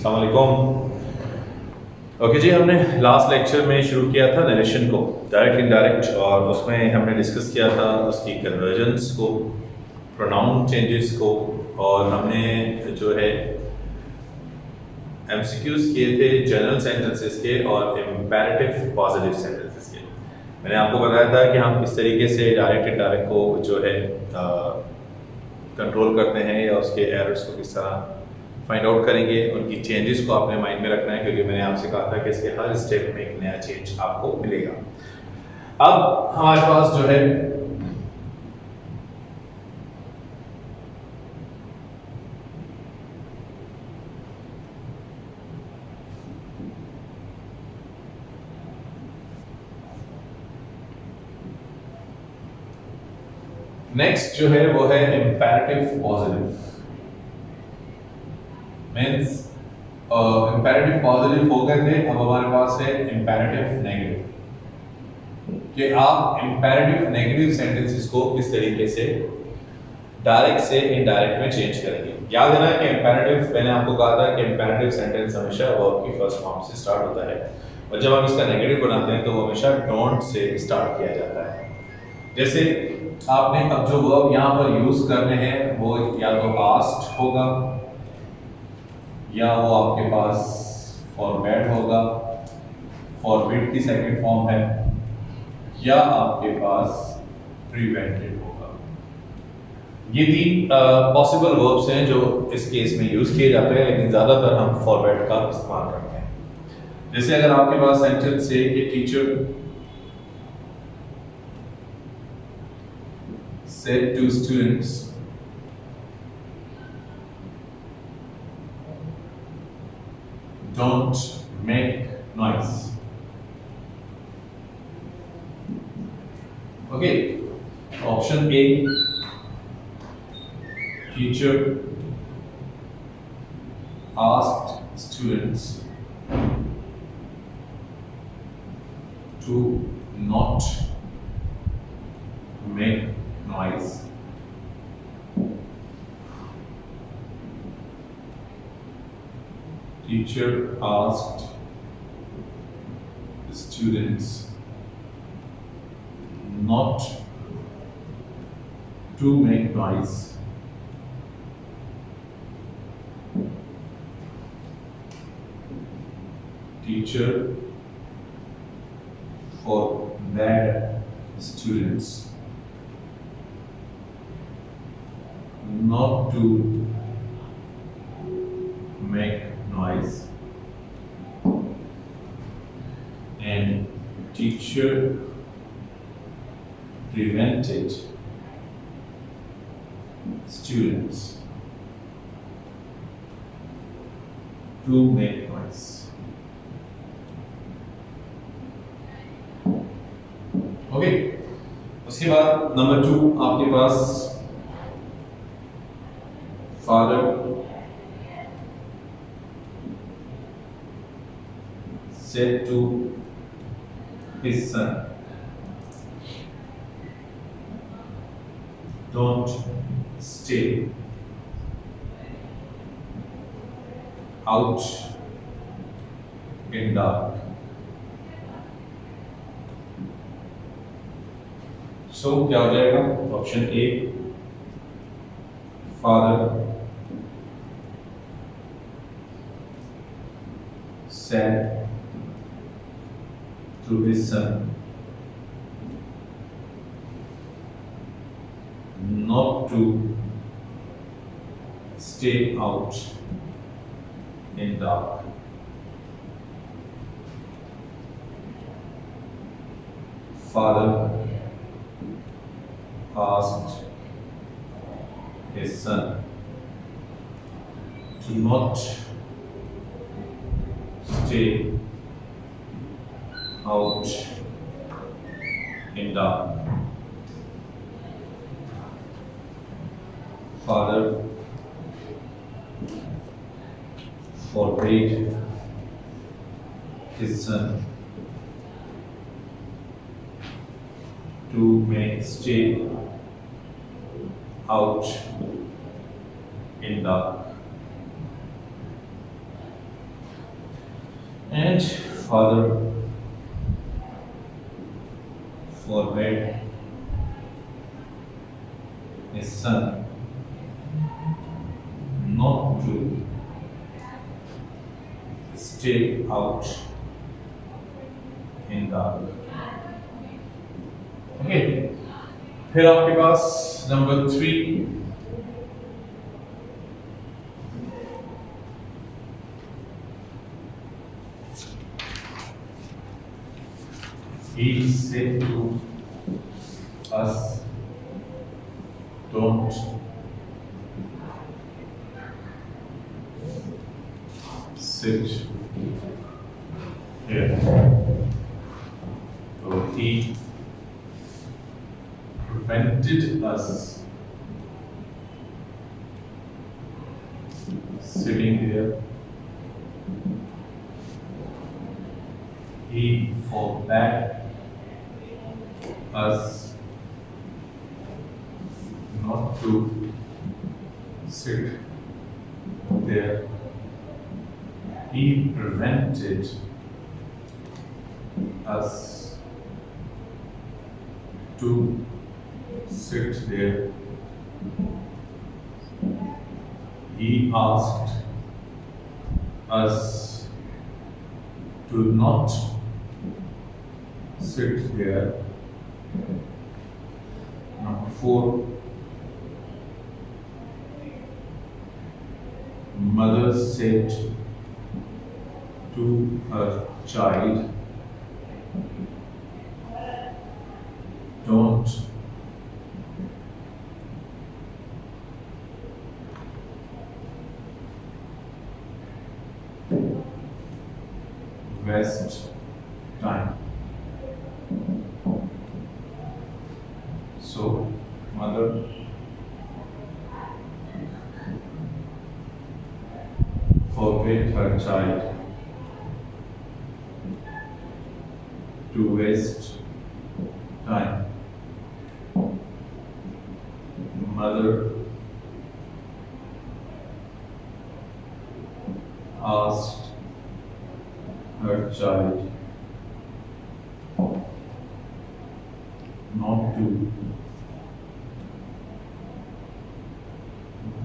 अस्सलाम वालेकुम। ओके जी, हमने लास्ट लेक्चर में शुरू किया था नरेशन को, डायरेक्ट इनडायरेक्ट, और उसमें हमने डिस्कस किया था उसकी कन्वर्जन्स को, प्रोनाउन चेंजेस को, और हमने जो है एमसीक्यूज किए थे जनरल सेंटेंसेस के और इम्पेरेटिव पॉजिटिव सेंटेंसेस के। मैंने आपको बताया था कि हम इस तरीके से डायरेक्ट इनडायरेक्ट को जो है कंट्रोल करते हैं या उसके एरर्स को किस तरह फाइंड आउट करेंगे। उनकी चेंजेस को आपने माइंड में रखना है, क्योंकि मैंने आपसे कहा था कि इसके हर स्टेप में एक नया चेंज आपको मिलेगा। अब हमारे पास जो है नेक्स्ट जो है वो है imperative positive. Means imperative positive हो गए थे, अब हमारे पास है इम्पेरेटिव नेगेटिव, कि आप इम्पेरेटिव नेगेटिव सेंटेंसेस को किस तरीके से डायरेक्ट से इनडायरेक्ट में चेंज करेंगे। याद है ना कि इम्पेरेटिव, मैंने आपको कहा था कि इम्पेरेटिव सेंटेंस हमेशा वर्ब की फर्स्ट फॉर्म से स्टार्ट होता है, और जब हम इसका नेगेटिव बनाते हैं तो वो हमेशा डोंट से स्टार्ट किया जाता है। जैसे आपने अब जो वर्ब यहाँ पर यूज करने हैं वो या तो आस्क्ड होगा, या वो आपके पास फॉरबैड होगा, फॉरबिड की सेकंड फॉर्म है, या आपके पास प्रिवेंटेड होगा। ये तीन पॉसिबल वर्ब्स हैं जो इस केस में यूज किए जाते हैं, लेकिन ज्यादातर हम फॉरबैड का इस्तेमाल करते हैं। जैसे अगर आपके पास सेंटेंस है कि teacher said to students, don't make noise. Okay, option A, teacher asked students to not make noise. Teacher asked the students not to make noise. Teacher forbade students not to make noise, and teacher prevented students to make noise. Okay, उसके बाद number 2 आपके पास father said to his son, don't stay out in dark. So क्या हो जाएगा? Option A, father said to his son not to stay out in dark. Father asked his son to not stay out in dark. Father forbade his son to make stay out in dark. and father forbade his son not to stay out in dark. Okay, फिर आपके पास number 3, he said to us, don't sit here. So he prevented us sitting there. He forbade us not to sit there. He prevented us to sit there. He asked us to not sit there. Number 4, mother said to her child, don't waste time. So, mother forbade her child to waste time. Mother asked her child not to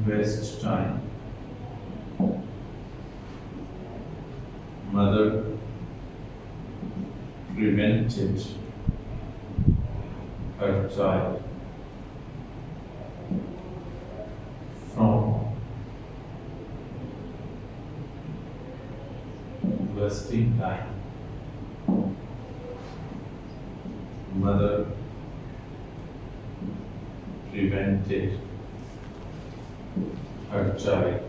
waste time. Mother prevented her child from wasting time. Mother prevented her child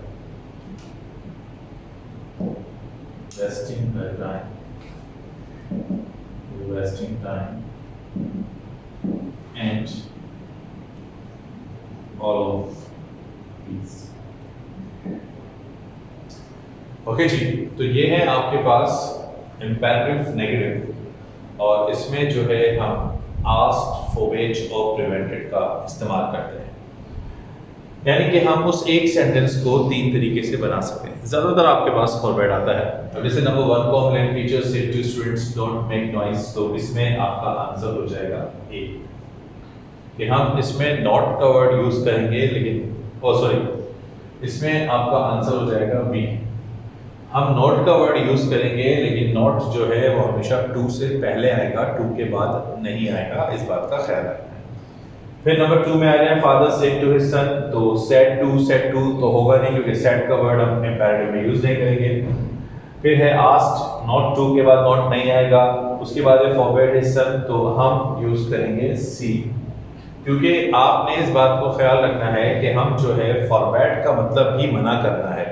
wasting her time. Wasting time and all of these. Okay जी, तो ये है आपके पास imperative negative और इसमें जो है हम आस्क्ड, फोरबेड और प्रिवेंटेड का इस्तेमाल करते हैं, यानी कि हम उस एक सेंटेंस को 3 तरीके से बना सकते हैं। ज़्यादातर आपके पास फॉरवर्ड आता है। अब जैसे नंबर 1 को हम लें, teacher said to students don't make noise, तो इसमें आपका आंसर हो जाएगा ए, कि हम इसमें नॉट का वर्ड यूज करेंगे, लेकिन इसमें आपका आंसर हो जाएगा बी। हम नॉट का वर्ड यूज करेंगे, लेकिन नॉट जो है वो हमेशा टू से पहले आएगा, टू के बाद नहीं आएगा, इस बात का ख्याल रखना है। फिर नंबर 2 में आ जाए, father said to his son, तो सेड टू तो होगा नहीं, क्योंकि सेड का वर्ड हम इंपेरेटिव में यूज नहीं करेंगे। फिर है आस्क्ड, नॉट टू के बाद नॉट नहीं आएगा। उसके बाद है फॉरबेड हिज सन, तो हम यूज करेंगे सी, क्योंकि आपने इस बात को ख्याल रखना है कि हम जो है फॉरबेड का मतलब ही मना करना है,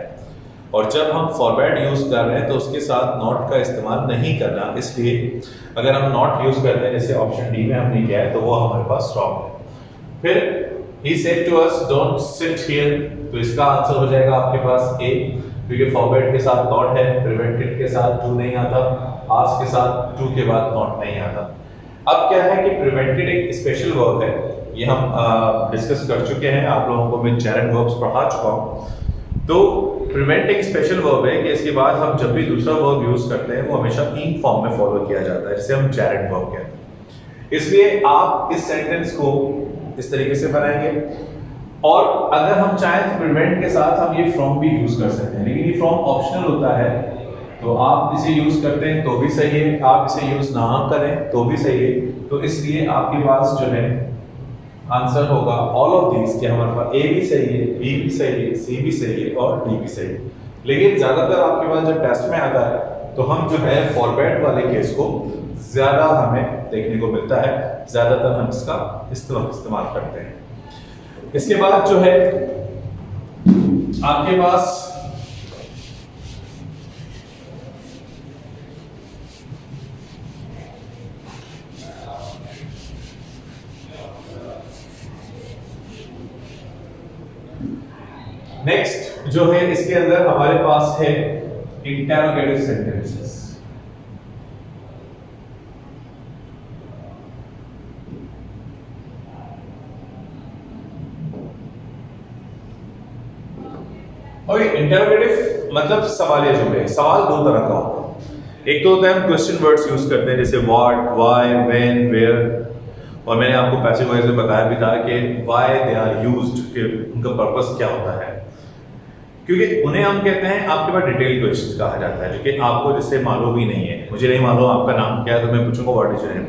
और जब हम फॉरबेड यूज कर रहे हैं तो उसके साथ नॉट का इस्तेमाल नहीं करना। इसलिए अगर हम नॉट यूज करते हैं, जैसे ऑप्शन डी में हमने किया है, तो वो हमारे पास रॉन्ग है। फिर he said to us don't sit here, तो इसका आंसर हो जाएगा आपके पास ए, क्योंकि फॉरबेड के साथ नॉट है, प्रिवेंटेड के साथ टू नहीं आता, आस्क के साथ टू के बाद नॉट नहीं आता। अब क्या है कि प्रिवेंटेड एक स्पेशल वर्ब है, ये हम डिस्कस कर चुके हैं, आप लोगों को मैं जेरेंट वर्ब्स पढ़ा चुका हूँ। तो प्रिवेंट एक स्पेशल वर्ब है कि इसके बाद हम जब भी दूसरा वर्ब यूज करते हैं वो हमेशा इन फॉर्म में फॉलो किया जाता है, जिसे हम जेरेंट वर्ब कहते हैं। इसलिए आप इस सेंटेंस को इस तरीके से बनाएंगे, और अगर हम चाहें तो प्रिवेंट के साथ हम ये फ्रॉम भी यूज कर सकते हैं, लेकिन ये फ्रॉम ऑप्शनल होता है, तो आप इसे यूज करते हैं तो भी सही है, आप इसे यूज ना करें तो भी सही है। तो इसलिए आपके पास जो है आंसर होगा ऑल ऑफ दीज, कि हमारे पास ए भी सही है, बी भी सही है, सी भी सही है और डी भी सही है। लेकिन ज्यादातर आपके पास जब टेस्ट में आता है तो हम जो है फॉरवर्ड वाले केस को ज्यादा हमें देखने को मिलता है, ज्यादातर हम इसका इस्तेमाल करते हैं। इसके बाद जो है आपके पास नेक्स्ट जो है इसके अंदर हमारे पास है इंटेरोगेटिव सेंटेंसेस। और इंटेरोगेटिव मतलब सवालिया जुमले। सवाल दो तरह का होता है, एक तो होता है हम क्वेश्चन वर्ड्स यूज करते हैं जैसे व्हाट, व्हाई, व्हेन, वेयर, और मैंने आपको पैसिव वॉइस में बताया भी था कि व्हाई दे आर यूज्ड, कि उनका पर्पस क्या होता है, क्योंकि उन्हें हम कहते हैं आपके पास डिटेल क्वेश्चन कहा जाता है, जो कि आपको जिससे मालूम ही नहीं है। मुझे नहीं मालूम आपका नाम क्या है तो मैं पूछूंगा व्हाट इज योर नेम,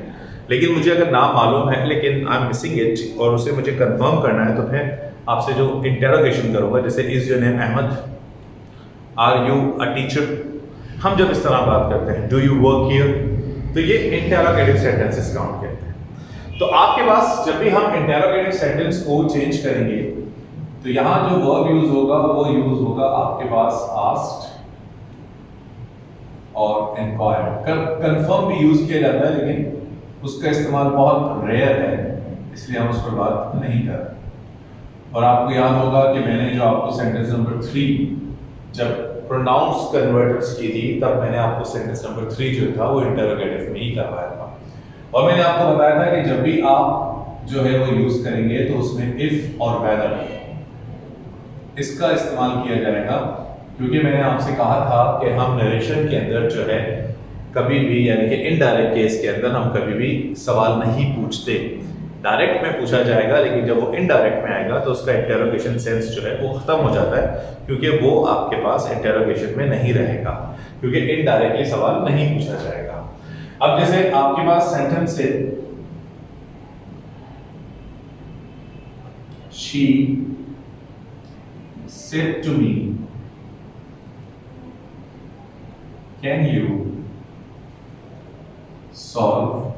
लेकिन मुझे अगर नाम मालूम है लेकिन आई एम मिसिंग इट और उसे मुझे कंफर्म करना है, तो फिर आपसे जो इंटेरोगेशन करूंगा, जैसे is your name Ahmed, are you a teacher, हम जब इस तरह बात करते हैं, डू यू वर्क हियर, तो ये इंटेरोगेटिव सेंटेंसेस का हम कहते हैं। तो आपके पास जब भी हम इंटेरोगेटिव सेंटेंस को चेंज करेंगे तो यहां जो वर्ब यूज होगा वो यूज होगा आपके पास आस्क्ड और इंक्वायर्ड। कंफर्म भी यूज किया जाता है लेकिन उसका इस्तेमाल बहुत रेयर है, इसलिए हम उस पर बात नहीं कर रहे। और आपको याद होगा कि मैंने जो आपको सेंटेंस नंबर 3 जब प्रोनाउंस कन्वर्टर्स की थी, तब मैंने आपको सेंटेंस नंबर 3 जो था वो इंटेरोगेटिव में ही करवाया था, और मैंने आपको बताया था कि जब भी आप जो है वो यूज करेंगे तो उसमें इफ और वेदर इसका इस्तेमाल किया जाएगा, क्योंकि मैंने आपसे कहा था कि हम नरेशन के अंदर जो है कभी भी, यानी कि इनडायरेक्ट केस के अंदर हम कभी भी सवाल नहीं पूछते। डायरेक्ट में पूछा जाएगा, लेकिन जब वो इनडायरेक्ट में आएगा तो उसका इंटेरोगेशन सेंस जो है वो खत्म हो जाता है, क्योंकि वो आपके पास इंटेरोगेशन में नहीं रहेगा, क्योंकि इनडायरेक्टली सवाल नहीं पूछा जाएगा। अब जैसे आपके पास सेंटेंस है she said to me, can you solve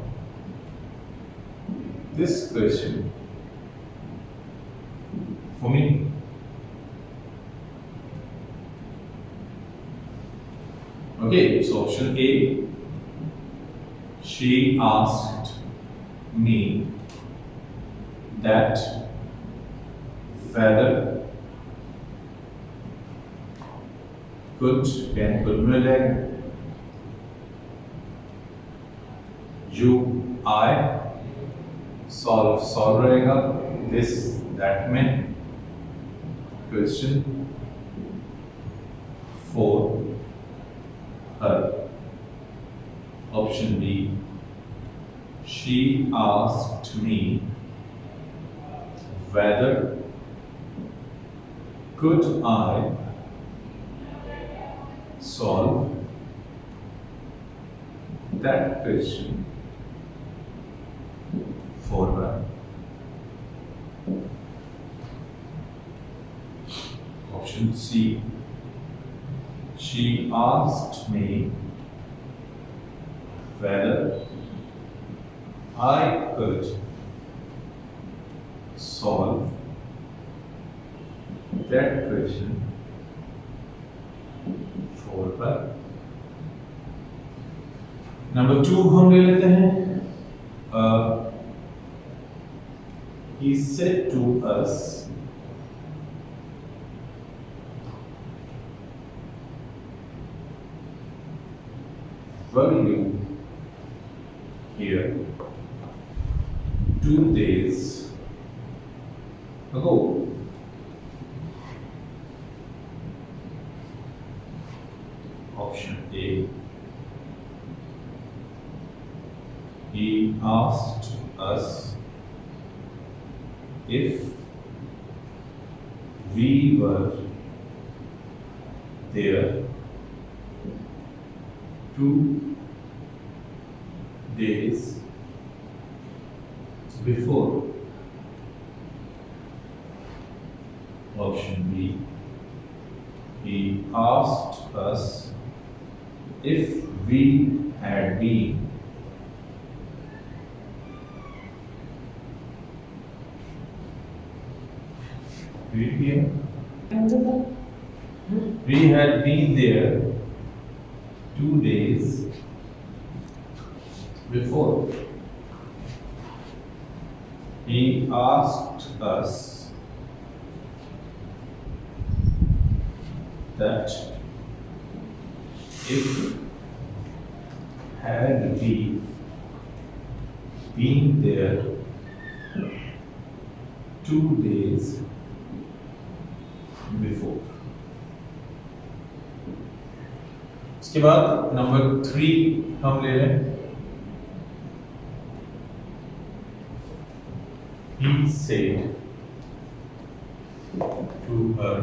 this question for me? Okay, so option A, she asked me that whether could में जाएगा, you I solve रहेगा, this that में, question for her, option B, she asked me whether could I solve that question for her. Option C, she asked me whether I could solve that question for her. Number 2 हम ले लेते हैं, he said to us were you here 2 days ago? Option A, he asked us if we were there 2 days before. Option B, he asked us if we had been we had been there 2 days before. He asked us that if had we been there 2 days before. इसके बाद number 3 हम ले लें। He said to her,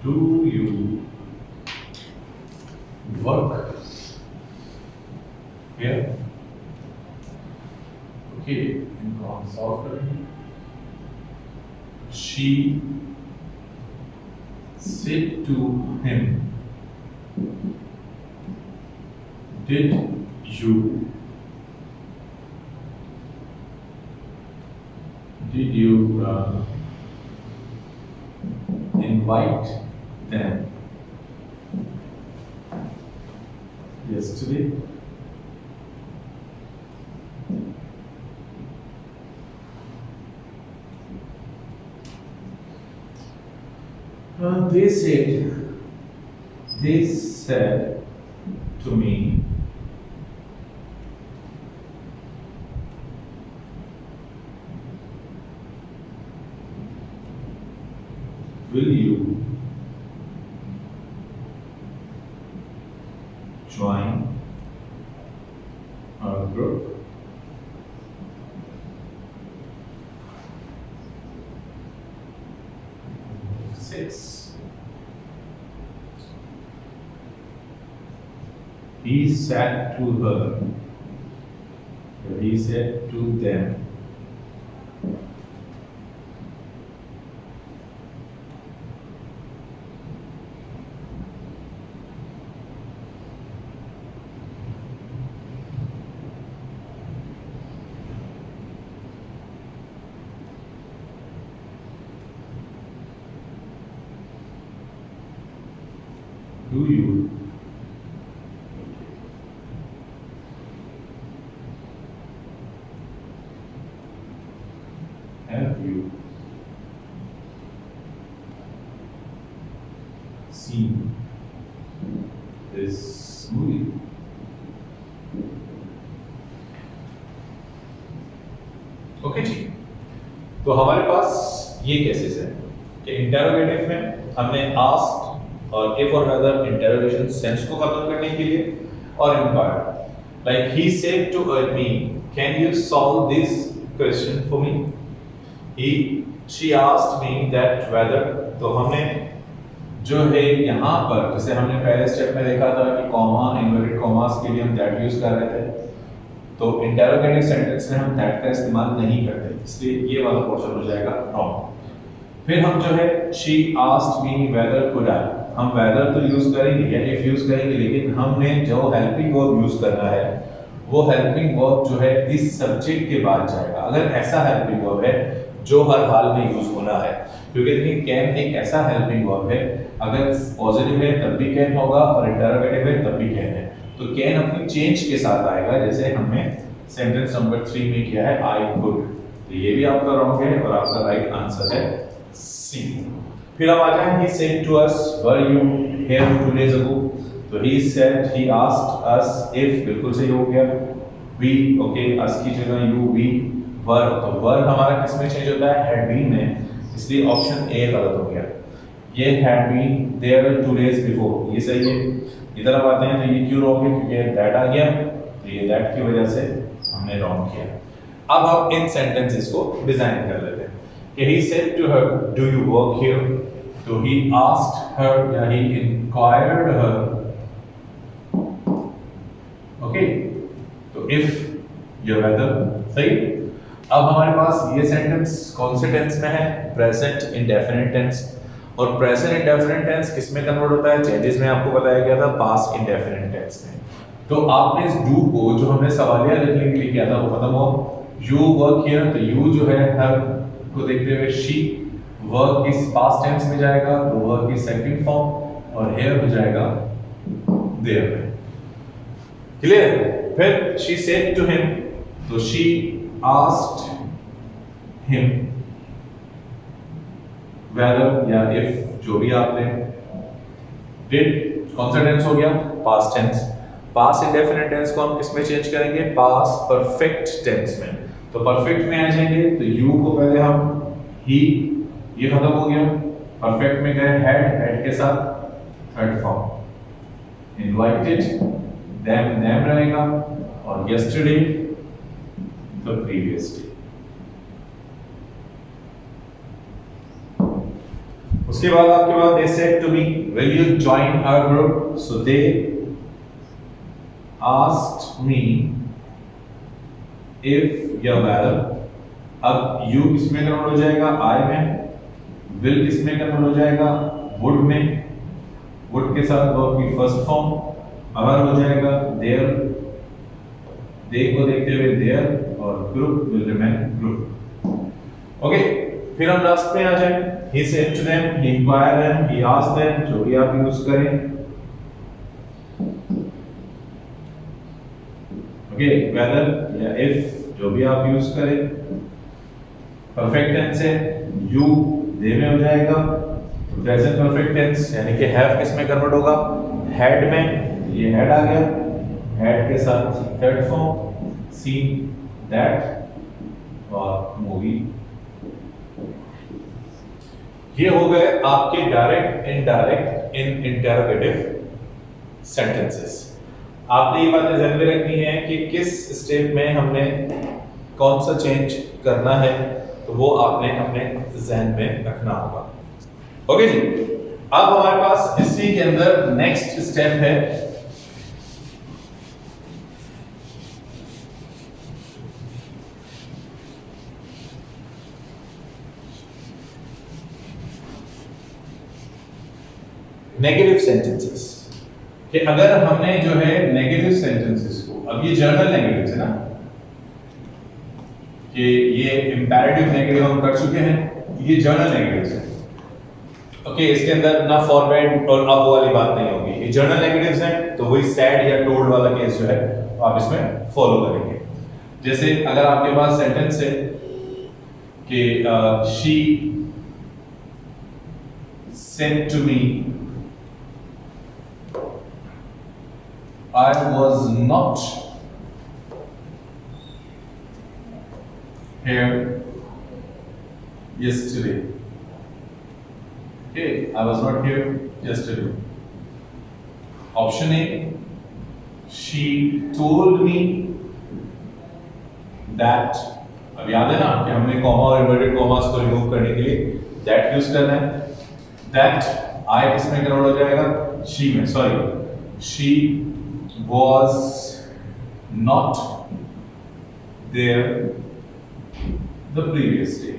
do you work here? Okay, इनको हम solve करेंगे। She said to him, did you invite them yesterday? They said to me, will you join our group? Six. He said to her, he said to them, do you have you seen this movie? Okay जी, तो हमारे पास ये cases है कि interrogative में हमने asked और if और अदर इंटेरोगेशन सेंस को खत्म करने के लिए और inquired, like he said to me, can you solve this question for me? She asked me that whether, तो हमने जो है यहाँ पर जैसे हमने पहले स्टेप में देखा था कि कॉमा इन्वर्टेड कॉमास के लिए हम दैट यूज कर रहे थे, तो इंटेरोगेटिव सेंटेंस में हम दैट का इस्तेमाल नहीं करते, इसलिए ये वाला पोर्शन हो जाएगा रॉन्ग। फिर हम जो है she asked me whether could I, हम वेदर तो यूज करेंगे या इफ यूज करेंगे, लेकिन हमने जो हेल्पिंग वर्ब यूज करना है वो हेल्पिंग वर्ब जो है इस सब्जेक्ट के बाद जाएगा। अगर ऐसा हेल्पिंग वर्ब है जो हर हाल में यूज होना है, क्योंकि देखिए कैन एक ऐसा हेल्पिंग वर्ब है, अगर पॉजिटिव है तब भी कैन होगा और इंटरोगेटिव है तब भी कैन है, तो कैन अपनी चेंज के साथ आएगा, जैसे हमने सेंटेंस नंबर 3 में किया है आई कुड। तो ये भी आपका रॉन्ग है और आपका राइट आंसर है सी। फिर हम आ जाएं, he said to us were you here 2 days ago, तो he said he asked us if, बिल्कुल सही हो गया। we, ओके, us की जगह you, we, were, तो were हमारा किस में चेंज होता है? had been में, इसलिए ऑप्शन ए गलत हो गया। ये had been there 2 days before, ये सही है। इधर अब आते हैं तो ये क्यों रॉन्ग है, क्योंकि that आ गया, तो ये that की वजह से हमने रॉन्ग किया। अब हम इन सेंटेंसेस को डिजाइन कर लेते हैं कि he said to her, do you work here? तो he asked her या he inquired her, ओके, तो if या whether, सही। अब हमारे पास ये सेंटेंस कौन से टेंस में है, प्रेजेंट इंडेफिनिट टेंस, और प्रेजेंट इंडेफिनिट टेंस किस में कन्वर्ट होता है, चेंजेस में आपको बताया गया था पास्ट इंडेफिनिट टेंस में। तो आपने इस डू को जो हमने सवालिया लिखने के लिए किया था वो खत्म हो, यू वर्क हियर, तो यू जो है हर को देखते हुए शी, वर्क इस पास्ट टेंस में जाएगा तो वर्क इस सेकंड फॉर्म, और हियर हो जाएगा देयर में। क्लियर? फिर शी सेड टू हिम, तो शी आस्क्ड हिम, whether या if, जो भी आपने did, कौन सा टेंस हो गया, past tense. Past indefinite tense को हम किस में चेंज करेंगे, पास्ट परफेक्ट टेंस में। तो परफेक्ट में आ जाएंगे तो यू को पहले हम ही, ये खत्म हो गया, परफेक्ट में गए हैड, हैड के साथ थर्ड फॉर्म, इनवाइटेड, देम रहेगा, और यस्टरडे द प्रीवियस डे। उसके बाद आपके पास they said to me, will you join our group? So they asked me if या whether। अब you किस में कन्वर्ट हो जाएगा, I में, will किस में कन्वर्ट हो जाएगा, would में, would के साथ verb की फर्स्ट फॉर्म, अगर हो जाएगा there, they को देखते हुए there, और group will remain group। Okay, फिर हम लास्ट पे आ जाए, he said to them, he inquired them, he asked them, जो भी आप यूज करें। ओके, whether या if, जो भी आप यूज करें। परफेक्ट टेंस है, you they में हो जाएगा, प्रेजेंट परफेक्ट टेंस यानी कि have किस में कन्वर्ट होगा, had में, ये had आ गया, had के साथ थर्ड फॉर्म, seen, that, और मूवी। ये हो गए आपके डायरेक्ट, इनडायरेक्ट, इन इंटरोगेटिव सेंटेंसेस। आपने ये बातें ध्यान में रखनी है कि किस स्टेप में हमने कौन सा चेंज करना है, तो वो आपने अपने ज़हन में रखना होगा। ओके जी, अब हमारे पास इसी के अंदर नेक्स्ट स्टेप है नेगेटिव सेंटेंसेस। कि अगर हमने जो है नेगेटिव सेंटेंसेस को, अब ये जर्नल नेगेटिव्स है ना, कि ये इंपैरेटिव नेगेटिव हम कर चुके हैं, ये जर्नल नेगेटिव्स हैं। ओके, इसके अंदर ना फॉरवर्ड और अब वाली बात नहीं होगी, ये जर्नल नेगेटिव्स हैं, तो वही सैड या टोल्ड वाला केस जो है आप इसमें फॉलो करेंगे। जैसे अगर आपके पास सेंटेंस है कि she said to me, I was not here yesterday. Okay, I was not here yesterday. Option A, she told me that, अब याद है ना कि हमने कॉमा और इन्वर्टेड कॉमास को रिमूव करने के लिए that यूज करना है। that I किसमें कन्वर्ट हो जाएगा, she में, sorry, she was not there the previous day.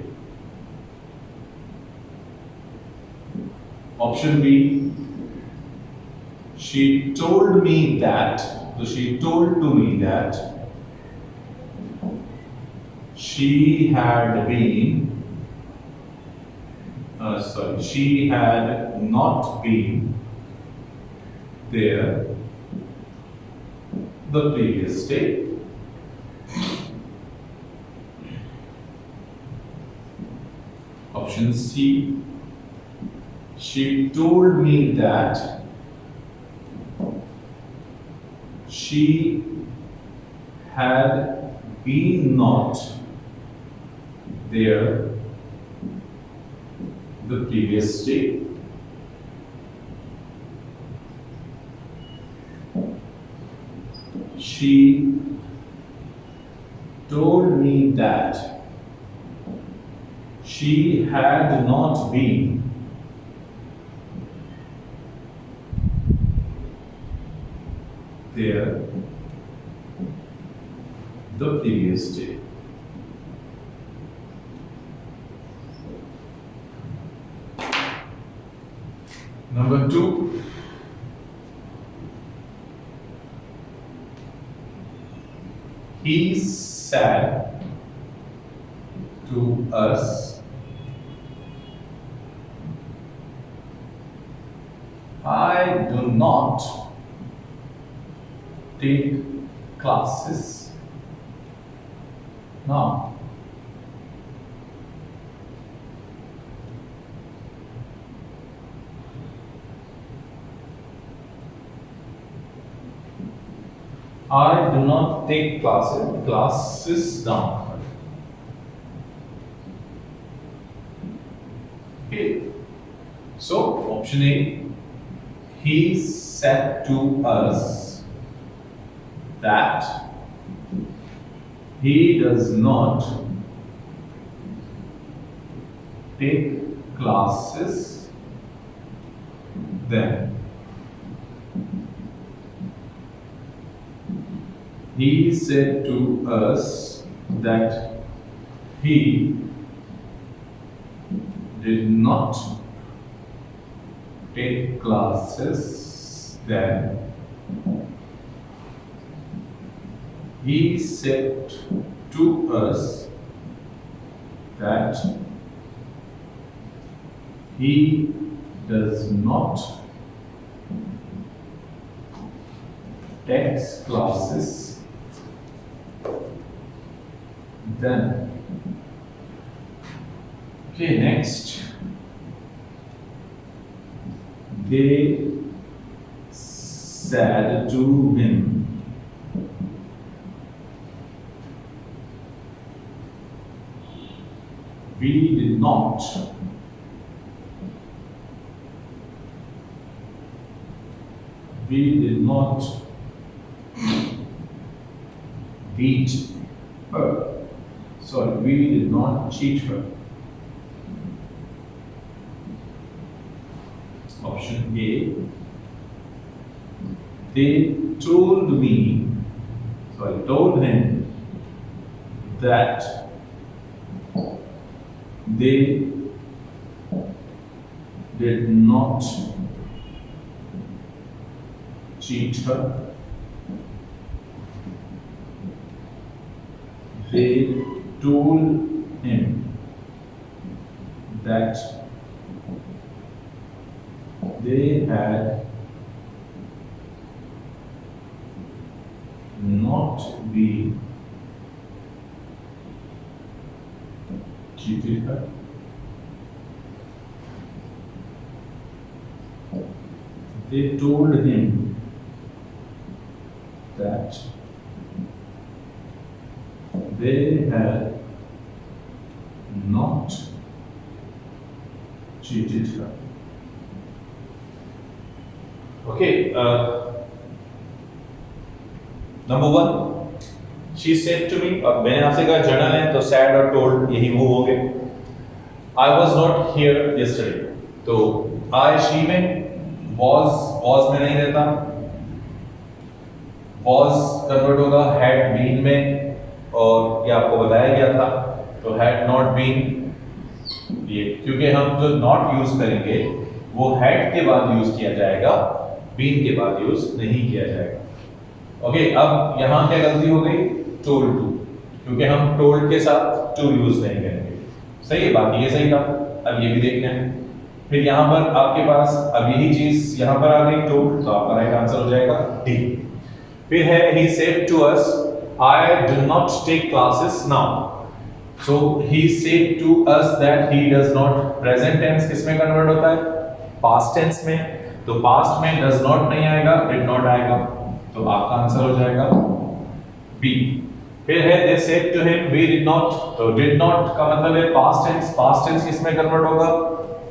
Option B, she told me that, so she told to me that she had been, she had not been there the previous day. Option C, she told me that she had been not there the previous day. she told me that she had not been there the previous day. Number 2, he said to us, I do not take classes now. I do not take classes down. Okay. So option A, he said to us that he does not take classes then. He said to us that he did not take classes then. He said to us that he does not take classes then. Okay, next. They said to him, we did not beat her. Sorry, we did not cheat her. Option A, they told him that they did not cheat her. They told him that they had not been cheated her. They told him that they had not cheated her. Okay, number 1, she said to me. अब मैंने आपसे कहा journal है तो sad और told यही move हो गए. I was not here yesterday. तो I she में was में नहीं रहता. Was कन्वर्ट होगा had been में, और ये आपको बताया गया था. तो had not been, ये क्योंकि हम जो not यूज करेंगे वो had के बाद यूज किया जाएगा, been के बाद यूज नहीं किया जाएगा. ओके, अब यहाँ क्या गलती हो गई? told to, क्योंकि हम told के साथ to यूज नहीं करेंगे. सही है, बाकी ये सही था. अब ये भी देखना है. फिर यहाँ पर आपके पास अब यही चीज यहाँ पर आ गई told, तो आपका राइट आंसर हो जाएगा डी. फिर है he said to us, I do not take classes now. So he said to us that he does not. Present tense किसमें कन्वर्ट होता है? Past tense में. तो past में does not नहीं आएगा, did not आएगा. तो आपका आंसर हो जाएगा बी. फिर है they said to him we did not. तो did not का मतलब है past tense. Past tense किसमें कन्वर्ट होगा?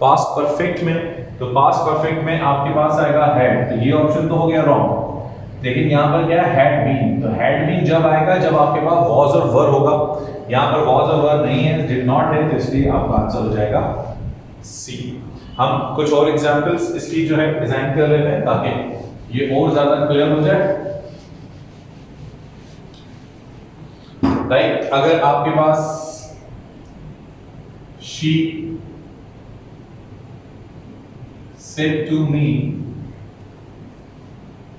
Past perfect में. तो past perfect में आपके पास आएगा had. तो ये ऑप्शन तो हो गया रॉन्ग. लेकिन यहाँ पर क्या है, हैड बीन। तो हैड बीन जब आएगा जब आपके पास वॉज और वर होगा। यहाँ पर वॉज और वर नहीं है, डिड नॉट है, तो इसलिए आपका आंसर हो जाएगा सी। हम कुछ और एग्जांपल्स इसकी जो है डिजाइन कर लेते हैं ताकि ये और ज्यादा क्लियर हो जाए। राइट, अगर आपके पास she said to me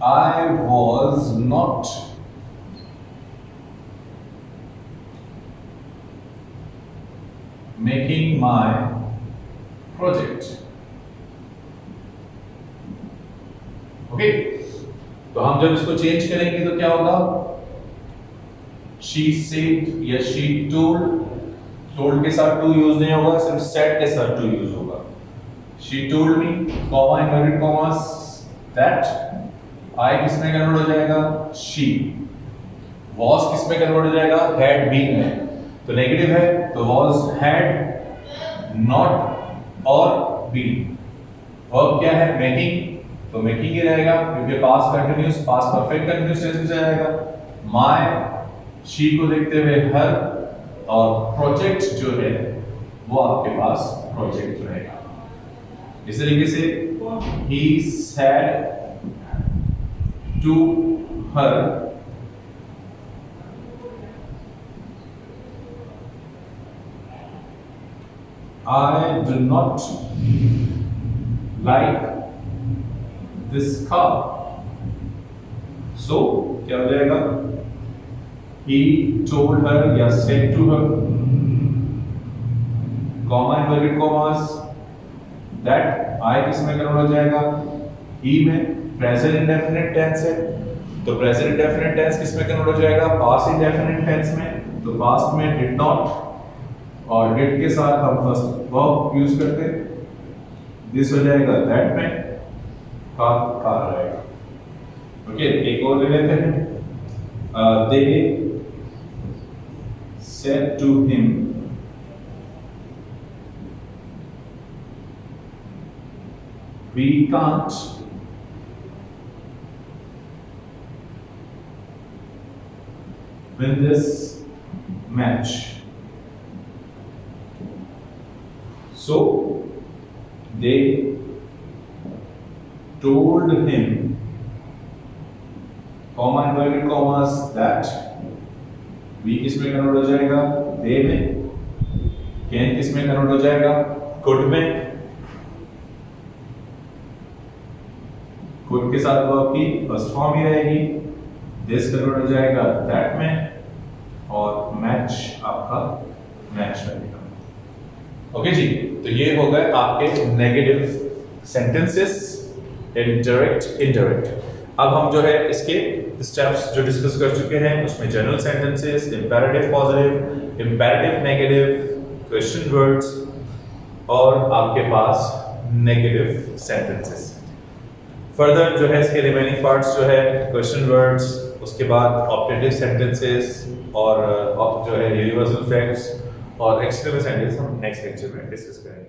I was not making my project. Okay, तो हम जब इसको चेंज करेंगे तो क्या होगा, she said या she told, told के साथ टू यूज नहीं होगा, सिर्फ said के साथ टू यूज होगा। she told me, comma inverted commas, that I किस में कन्वर्ट हो जाएगा, she। was किस में कन्वर्ट हो जाएगा, had been में। तो नेगेटिव है तो was, had, not और been। वर्ब क्या है, मेकिंग, तो मेकिंग ही रहेगा क्योंकि past continuous, past perfect continuous tense में जाएगा। माय, शी को देखते हुए हर, और प्रोजेक्ट जो है वो आपके पास प्रोजेक्ट रहेगा। इस तरीके से he said to her I do not like this car, so क्या हो जाएगा, he told her या said to her, comma inverted commas, that I किस में कन्वर्ट हो जाएगा, he में। present indefinite tense है तो present indefinite tense किस में कन्वर्ट हो जाएगा, past indefinite tense में। तो past में did not और did के साथ हम फर्स्ट वर्ब यूज करते हैं, दिस हो जाएगा that में, का रहेगा। ओके, एक और ले लेते हैं। they said to him we can't win this match, so they told him, comma inverted commas, that we किस में कन्वर्ट हो जाएगा, they में। can किस में कन्वर्ट हो जाएगा, could में। could के साथ वर्ब की फर्स्ट फॉर्म ही रहेगी, this कन्वर्ट हो जाएगा that में, और मैच आपका मैच रहेगा। ओके जी, तो ये हो गए आपके नेगेटिव सेंटेंसेस, डायरेक्ट, इनडायरेक्ट। अब हम जो है इसके स्टेप्स जो डिस्कस कर चुके हैं उसमें general sentences, imperative positive, imperative negative, question words और आपके पास नेगेटिव सेंटेंसेस। फर्दर जो है इसके रिमेनिंग पार्ट्स जो है क्वेश्चन वर्ड्स, उसके बाद ऑप्टेटिव सेंटेंसेस और जो है यूनिवर्सल फैक्ट्स और एक्सक्लेमेटिव सेंटेंस हम नेक्स्ट लेक्चर में डिस्कस करेंगे।